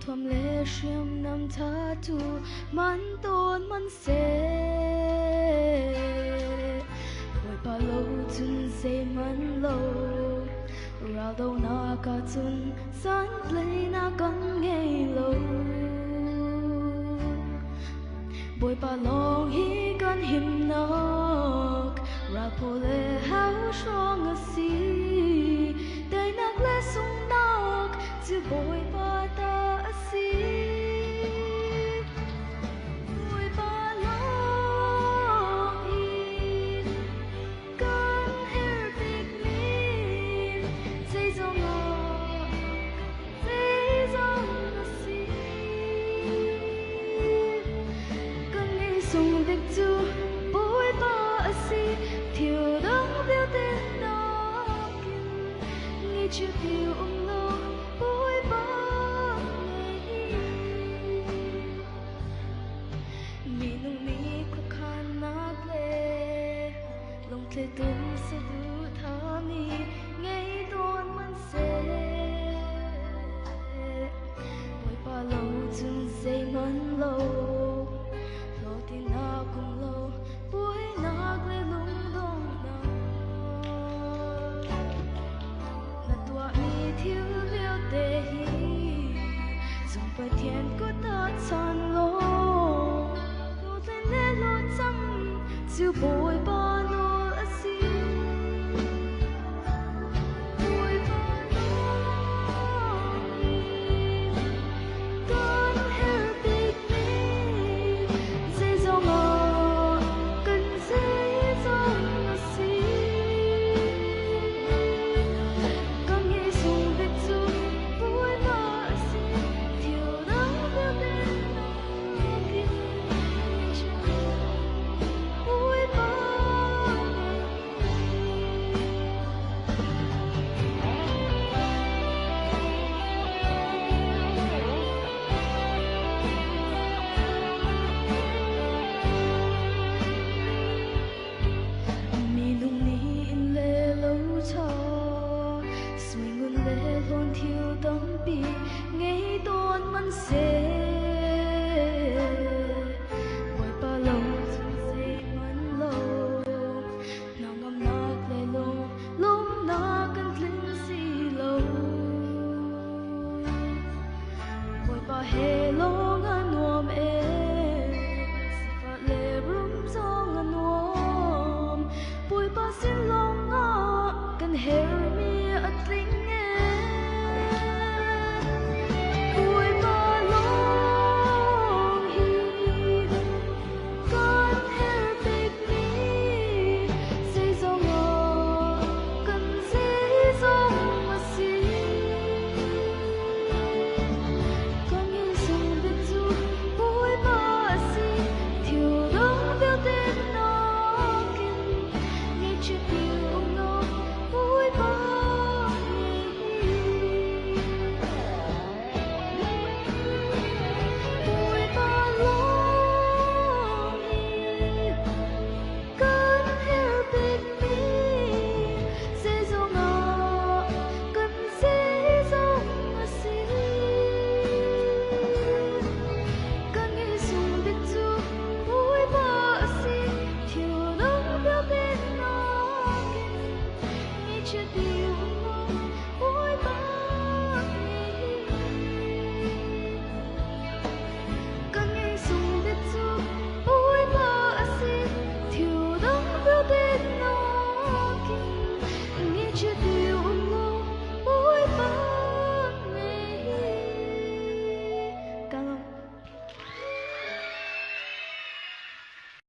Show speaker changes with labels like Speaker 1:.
Speaker 1: ทวมเลเชียมนำท่าทูมันโดนมันเสไว้ปาโลจุนเซมันโลเราโดนากาจุนสันเลยนากังเงโลบอยปาลองฮีกันหิมนอกเราพอเลหาช่องสีได้นักและสุงนอกจะบอยปาตาสีบอยปาลองฮีกันเอร์บิกมีใจจงอใจจงสี送的住不會把事跳到標的那件，你卻跳路不會把你，你弄你哭看那嘞，弄得都是都他你，你多滿些，會把路盡死滿路。白天過得殘落，我在呢路針就不會把我死，不會把我跟 hair big me， 這種我跟這種我死，跟你送的住不會把死。Hello nga nuam sifat le rum song nga nuam pui pa sin long nga kan hair mi atling pui pa long hi kan hair big me say song nga kan say song ma si should be